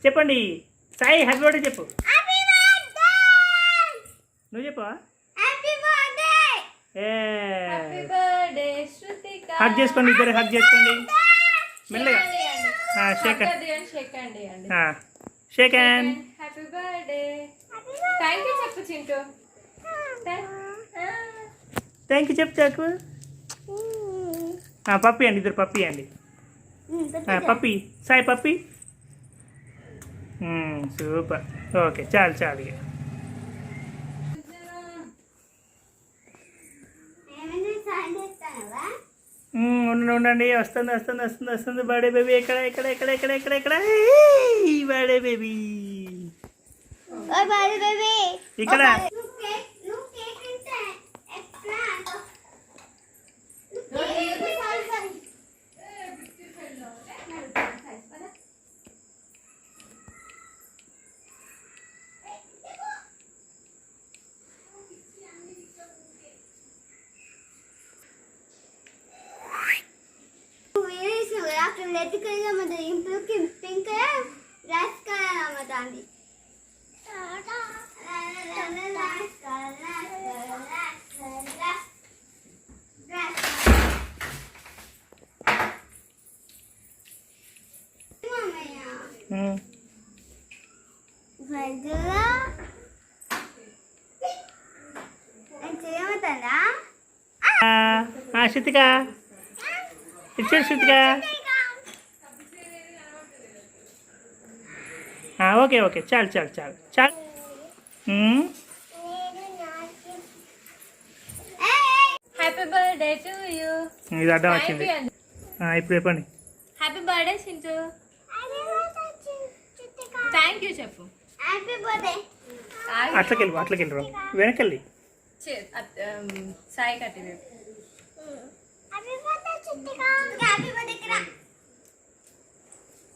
చెప్పండి. Sai happy birthday చెప్పు. నువ్వు చెప్పు. హగ్ చేసుకోండి, ఇద్దరు హగ్ చేసుకోండి మెల్లగా. Shake shake hand. Happy birthday. Thank you చెప్పు చింటూ. థ్యాంక్ యూ చెప్పు చాకు. పప్పి అండి, ఇద్దరు పప్పి అండి. పప్పి సాయి పప్పి. సూపర్. ఓకే చాలు చాలు ఇక. ఉండండి, వస్తుంది వస్తుంది వస్తుంది వస్తుంది. బర్త్డే బేబీ ఎక్కడ ఎక్కడ ఎక్కడ ఎక్కడ ఎక్కడ ఎక్కడ బర్త్డే బేబీ ఇక్కడ. रेड कलर का मतलब इम्प्रूव की पिंक कलर रेड कलर का मतलब శృతిక ఇచ్చాడు. శృతిక ఓకే ఓకే చాలు చాలు చాలు చాలు. Happy birthday to you. ఇది అడ్డం వచ్చింది. ఇప్పుడు చెప్పండి. Happy birthday Chintu. Thank you చెప్పు. Happy birthday. అట్లకెళ్ళి అట్లకెళ్ళి వెనకెళ్ళి సాయి కట్టి. హ్యాపీ బర్త్డే చిట్టిక. హ్యాపీ బర్త్డే కిరా.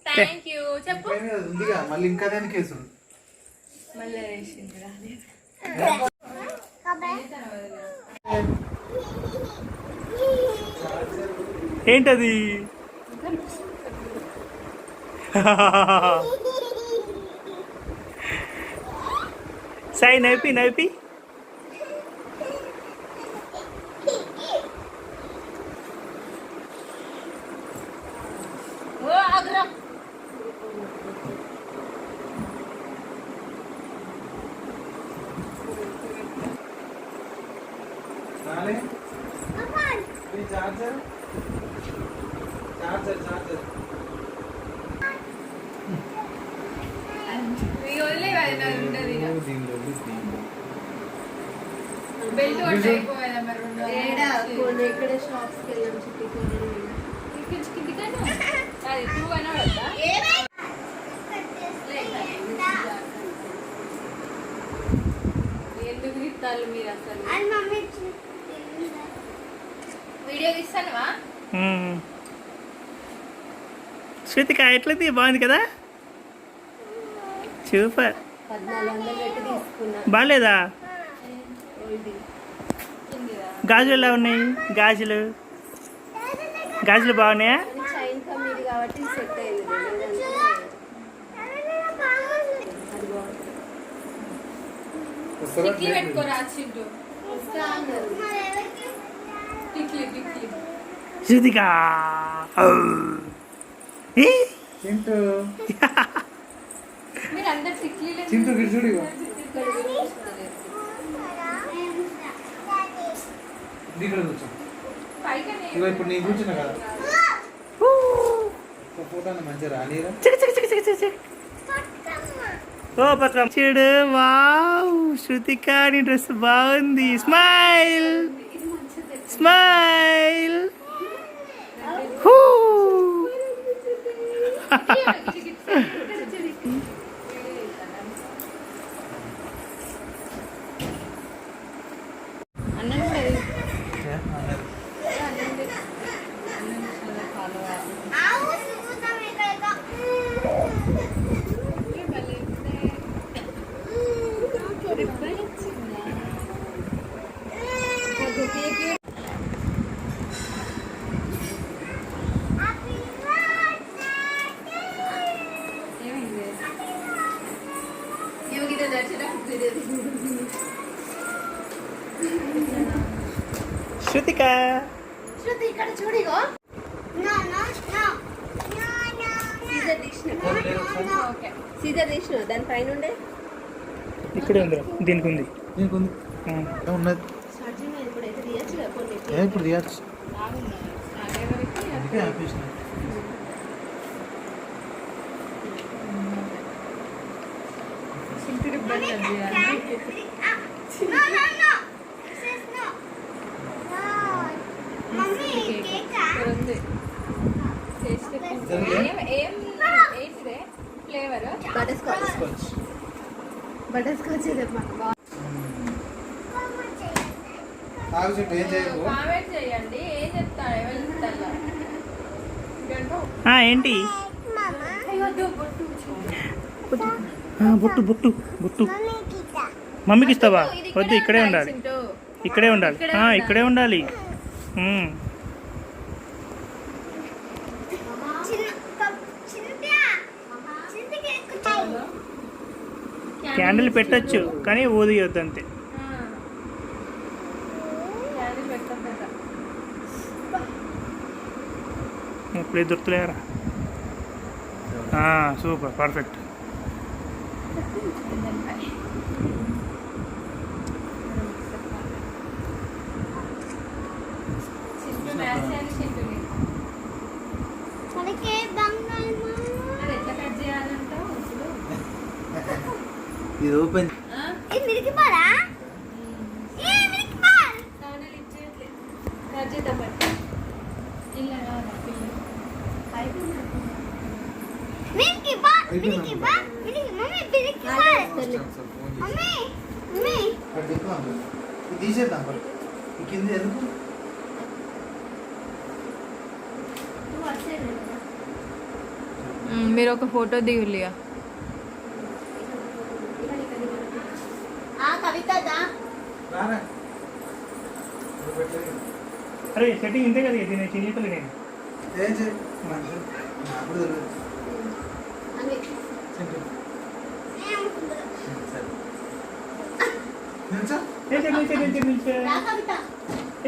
థ్యాంక్ యూ చెప్పు. ఉందిగా మళ్ళీ ఇంకా దాని కేసు మళ్ళీ ఏంటది? సాయి నవ్వి నవ్వి. చార్జర్ చార్జర్ చార్జర్ ఎక్కడ షాప్స్కి వెళ్ళాం ఎందుకు తిట్టాలి మీరు అసలు? వీడియో తీస్తానువా? శృతిక ఎట్లయితే బాగుంది కదా, సూపర్. 1400 పెట్టి తీసుకున్నా. బాగాలేదా? గాజులు ఎలా ఉన్నాయి? గాజులు గాజులు బాగున్నాయా? చైన్ కమ్మీది కాబట్టి సెట్ అయింది. టిక్లీ పెట్టుకోరా చింటూ. టిక్లీ టిక్లీ శృతిక చింటూ మీరు అందరు టిక్లీలు చింటూ గిడ్చుడు ఇక్కడ కూర్చో. ఇగో ఇప్పుడు నేను కూర్చున్నా కదా, ఫోటోని మంచిగా రానిరా. ఓ పక్క చూడు. వావ్ శృతిక నీ డ్రెస్ బాగుంది. Smile smile. ఏమైంది? శృతిక శృతి ఇక్కడ చూడిగో no no no no no scissor తీసిన ఓకే సీజర్ తీసిన దాని పైన ఉండే ఇక్కడే ఉంది దీనికి ఉంది దీనికి ఉంది ఉన్నది ఛార్జింగ్ ఇప్పుడైతే తీయచ్చు కదా కొన్ని ఇప్పుడు తీయచ్చు అందుకే ఆపేసిన చింటుడు ఇబ్బంది చేయాలి no no no sis no no mummy కేకా ఉంది టేస్ట్ ఏం ఏంటిదే flavour butterscotch butterscotch ఇదమ్మా ఆగు చెప్పు ఏం చేయకు కామెంట్ చేయండి ఏం చెప్తాడు ఎవరు చెప్తారు ఏంటి మమ్మా బొట్టు బొట్టు బొట్టు మమ్మీ కిటా మమ్మీకి ఇస్తావా వద్దు ఇక్కడే ఉండాలి ఇక్కడే ఉండాలి ఇక్కడే ఉండాలి క్యాండిల్ పెట్టచ్చు కానీ ఊదియొద్దు అంతే ఇప్పుడే దొరుకుతలేరా సూపర్ పర్ఫెక్ట్ మనకే బంగారు అది ఎట్లా కట్ చేయాలంటావు ఇప్పుడు ఇది ఓపెన్ ఇది మిరికి పారా ఏ మిరికి పార్ కానలు ఇచ్చేయట్లేదు కట్ చేద్దాం బట్టి ఇలా రాదా పిల్లలు మిరికి పార్ మిరికి పార్ మిరికి మమ్మీ మిరికి పార్ మమ్మీ మమ్మీ ఇది తీసేద్దాం మరి ఈ కింద ఎందుకు మీరు ఒక ఫోటో దిగులిగా ఆ కవిత దా రారా అరే సెట్టింగ్ ఇంతే కదా ఇది నేను చేయలేదు నేను ఏం చేయ నాకు తెలియదు అని చింటూ ఏమనుకుంటా సరే నిల్చో రా కవిత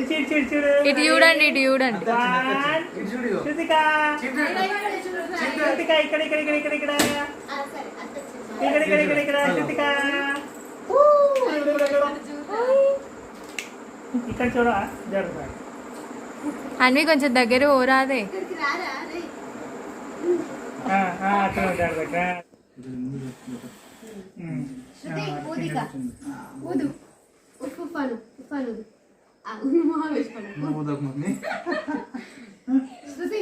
ఇటు చూడండి ఇటు చూడండి ఇటు చూడు ఇగో. శృతిక చింటూ శృతిక ఇక్కడ ఇక్కడ ఇక్కడ ఇక్కడ ఇక్కడ ఆ సరే అత్త ఇక్కడ ఇక్కడ ఇక్కడ ఇక్కడ శృతిక ఇక్కడ చూడ జరుగుతా అన్వి కొంచెం దగ్గర ఓరాదే ఇక్కడికి రారా రే అక్కడ జరుగుతా శృతి ఊదిక ఊదు ఉఫాను ఉఫాను ఆ ఉను మహావేశ్వర ఊదకు మమ్మీ శృతి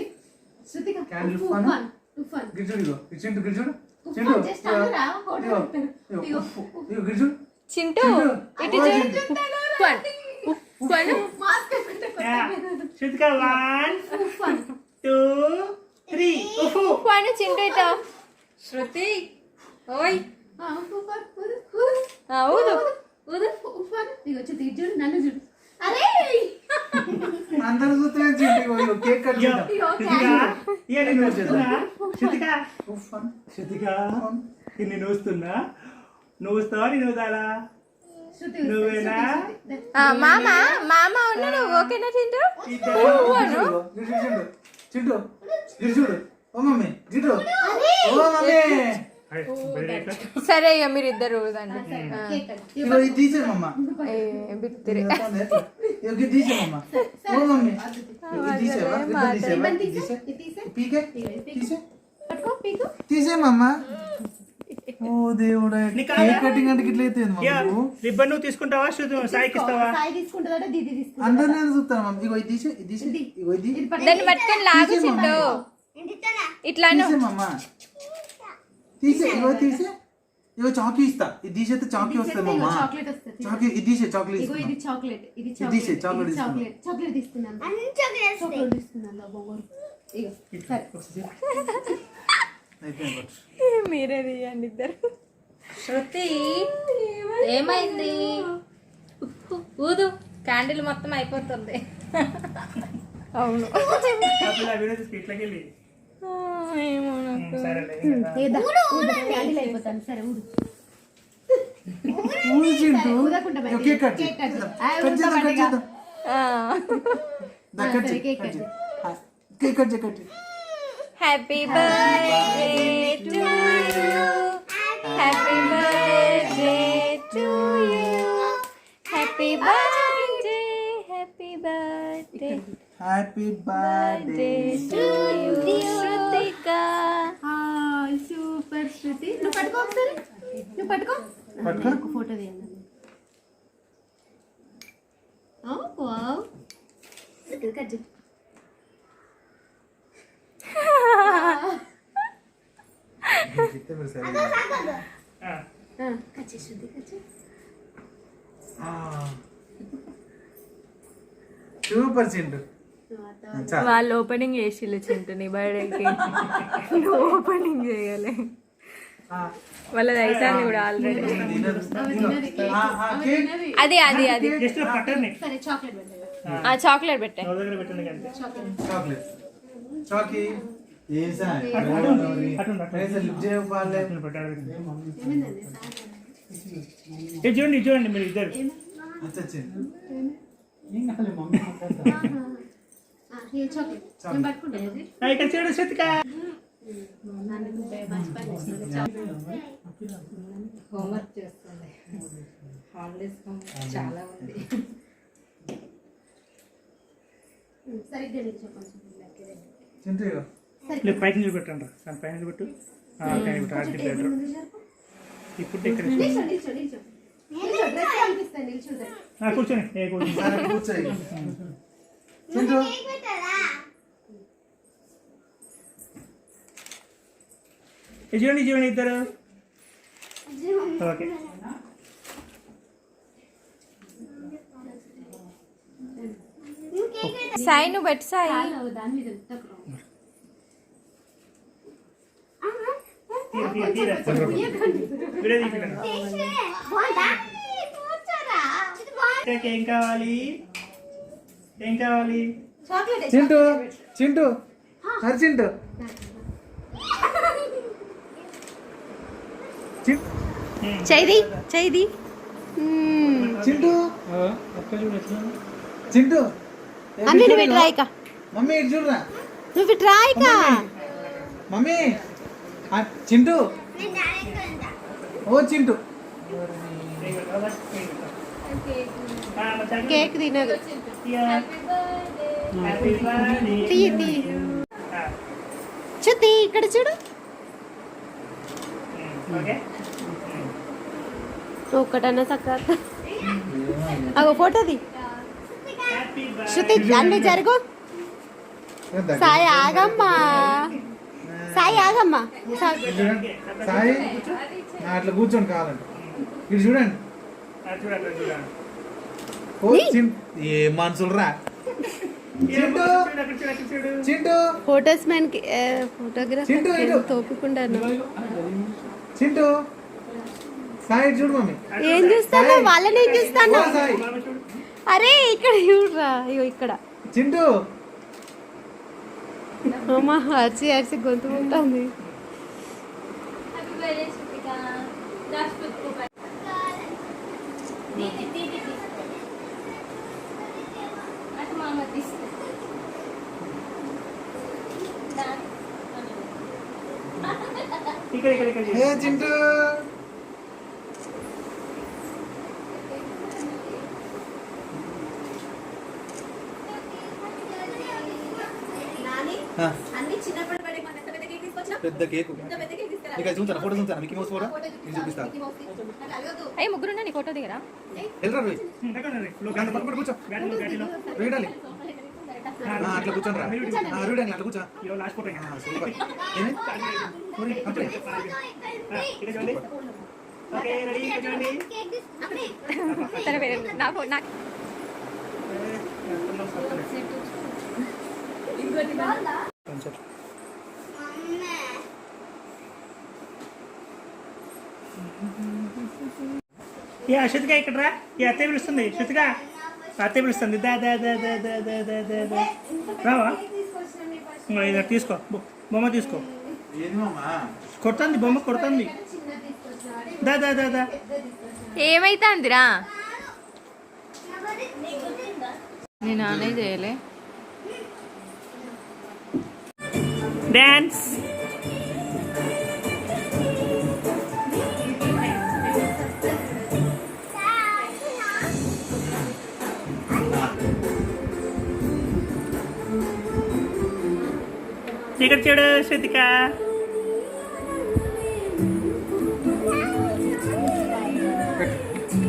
శృతిక క్యాండిల్ ఉఫాను ఉఫాను? ఉఫాను గిరిజుడు ఇగో ఇటు చింటూ గిరిజుడు చింటూ ఉఫాను జస్ట్ అనరా ఫోటో ఇగో ఇగో ఇగో ఇగో గిరిజుడు చింటూ ఇటు చూడు ఉఫ్ఫన్ ఉఫ్ఫన్ మాస్క్ పెట్టుకో శృతిక 1 ఉఫాను 2 3 ఉఫు ఉఫ్ఫన్ చింటూ ఇటు శృతి ఓయ్ ఆ ఉఫాను ఊదు ఊదు ఊదు ఉఫాను ఇగో చూడు ఇటు చూడు నన్ను చూడు అరే అందరూ చూస్తున్నారు చింటూ ఇగో ఇగో కేక్ కట్ చేద్దాం శృతిక ఉఫ్ఫన్ శృతిక నేను వస్తున్నా నువ్వు వస్తావా నేను వదాలా శృతి నువ్వేనా మామ మామ ఉన్నాడు ఓకేనా చింటూ గిరిజుడు చింటూ గిరిజుడు ఓ మమ్మీ గిరిజుడు ఓ మమ్మీ సరే ఇక మీరు ఇద్దరు ఊదండి కేక్ కట్ ఇగో ఇది తీసే మమ్మ బిత్తిరి ఇగో ఇది తీసే మమ్మ ఓ మమ్మీ ఇది తీసేవా ఇది తీసే ఇది తీసే పీకే తీసే పట్టుకో పీకు తీసే మమ్మ ఓ దేవుడా నీకు కేక్ కటింగ్ అంటే ఇట్లా అయితే మమ్మ రిబ్బన్ నువ్వు తీసుకుంటావా సాయికి ఇస్తావా సాయి తీసుకుంటుందట దీది తీసుకుంటా అందరూ నేను చూస్తాను మమ్మ ఇగో ఇది తీసే ఇది తీసే ఇగో ఇది దాన్ని పట్టుకొని లాగు చింటూ ఇంటితోనా ఇట్లా తీసే మమ్మ తీసే ఇగో తీసే ఇగో చాకీ ఇస్తా ఇది తీసేస్తే చాకీ వస్తుంది మమ్మ చాక్లెట్ వస్తుంది చాకీ ఇది తీసే చాక్లెట్ ఇగో ఇది ఇస్తా చాక్లెట్ ఇది ఇది తీసే, చాక్లెట్ చాక్లెట్ చాక్లెట్ తీసుకున్నాను అన్ని చాక్లెట్స్ చాక్లెట్ తీసుకున్నాను బొమ్మలు ఇగో సరే అయిపోయింది మీరే తీయండి ఇద్దరు శృతి ఏమైంది ఊదు క్యాండిల్ మొత్తం అయిపోతుంది అవును వీడియో చూసి ఇట్లకి వెళ్ళి ఏమో నాకు సరేలే అయిపోతాను. సరే ఊరు ఊరు చింటూ కేక్ కట్ చేయి. కట్ చేద్దాం, కట్ చేద్దాం. దా, కట్ చేయి, కేక్ కట్ కట్ చేయి. కేక్ కట్ చేయి, కట్ చేయి. Happy birthday to you, happy birthday to you, happy birthday, happy birthday happy birthday to you Shrutika. Super Shruti. నువ్వు పట్టుకో ఒకసారి, నువ్వు పట్టుకో. పట్టుకో. ఒక ఫోటో తీయండి. వావ్ కట్ చేయి. గిట్టే మీరు సరే. కట్ చేయి శృతి, కట్ చేయి. సూపర్ చింటూ. చాలు. వాళ్ళు ఓపెనింగ్ చేసిల్లు చింటూ నీ బర్త్డేకి. నువ్వు ఓపెనింగ్ చేయాలి. వాళ్ళది అయితాంది కూడా ఆల్రెడీ. అది అది అది జస్ట్ పట్టండి. ఆ చాక్లెట్ పెట్టే. నోరు దగ్గర పెట్టండి అంతే. చాక్లెట్ చాకీ ఏం సార్ లిఫ్ట్ చేయపాలే. ఇది చూడండి, ఇది చూడండి మీరు ఇద్దరు. అచ్చచ్చింది. ఇక్కడ చూడు శృతిక. హోంవర్క్ చేస్తుంది. హాలిడేస్ చాలా ఉంది. సరిగ్గా చింటూ ఇగో. పైకి నిలబెట్టండి. దాని పైన నిలబెట్టు. ఇప్పుడు ఇక్కడ కూర్చొని కూర్చొని సరే కూర్చోయి. చింటూ ఇది చూడండి, చూడండి ఇద్దరు. ఓకే సాయి నువ్వు పెట్టు సాయి. ఏం కావాలి, ఏం కావాలి? చింటూ చింటూ అరే చింటూ చైది చైది. చింటూ ఒక్క చూడు ఎట్లా. చింటూ అన్ని నువ్వు ఇటు రాయిక, మమ్మీ ఇటు చూడరా. నువ్వు ఇటు రాయిక. మమ్మీ చింటూ ఓ చింటూ కేక్ తినదు. Happy birthday. తీయి తీయి. చూతి ఇక్కడ చూడు. ఓకే ఒక్కటన్నా చక్కగా అగో ఫోటోది. Happy birthday. శృతి అన్ని జరుగు. సాయి ఆగమ్మా, సాయి ఆగమ్మా. సాయి అట్లా కూర్చోండి కావాలంటే. ఇటు చూడండి. చూడు అక్కడ చూడండి. ఓ ఏ మనుషులు రా. చింటూ చింటూ ఫోటోస్ మ్యాన్ కి ఫోటోగ్రాఫ్ చింటూ ఇటు. తోపుకుంటాను. చింటూ సాయి ఇటు చూడు మమ్మీ. ఏం చూస్తాను, వాళ్ళని ఏం చూస్తాను. ఓ సాయి అరే ఇక్కడ చూడరా, ఇగో ఇక్కడ. చింటూ అమ్మా అరిచి అరిచి గొంతు ఉంటుంది. ఇక్కడ ఇక్కడ ఇక్కడ ఏ చింటూ అన్ని చిన్నప్పటి బర్త్డే మన పెద్ద కేక్ తీసుకొచ్చా. పెద్ద కేకు నీకు చూస్తాను ఫోటో చూస్తాను. మిక్కీ మౌస్ ఫోటో నేను చూపిస్తాను. అయ్యి ముగ్గురు నీ ఫోటో దిగరా. వెళ్ళరా రోయ్. దాన్ని పక్కన కూర్చో. వేడాలి అట్లా కూర్చోండి రా. రూడండి అట్లా కూర్చో. Last photo super. ఏమి అప్పుడే ఇక్కడ చూడండి. Okay ready. ఇక్కడ చూడండి. సరే వేరే నా ఫోన్ నాకు కొంచెం ఏ శృతిక ఇక్కడ రా. ఈ అత్తయ్య పిలుస్తుంది. శృతిక అత్తయ్య పిలుస్తుంది. దా దా దా దా దా దా దా దా దా రావా. ఇది తీసుకో. బొమ్మ తీసుకో. ఏంది మామ కొడుతుంది బొమ్మ కొడుతుంది. దా దా దా దా. ఏమైతుందిరా? నేను ఆనే చేయలే. డాన్స్. ఇక్కడ చూడు శ్రుతిక.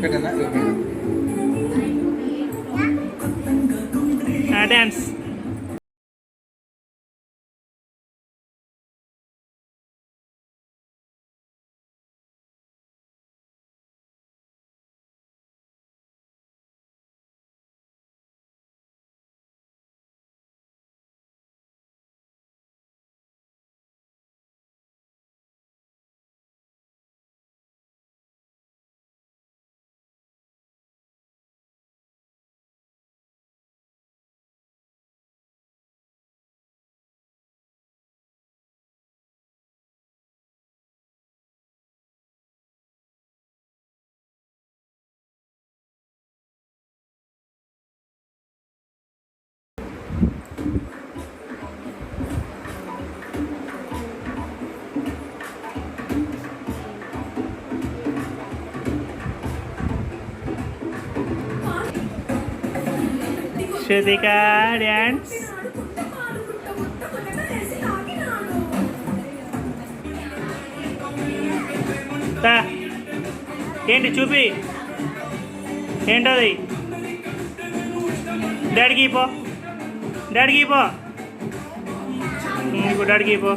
పెట్టనా డాన్స్. శ్రుతిక డాన్స్. ఏంటి చూపి, ఏంటది? డాడీకి పో, డాడీకి పో, ఇప్పుడు డాడీకి పో.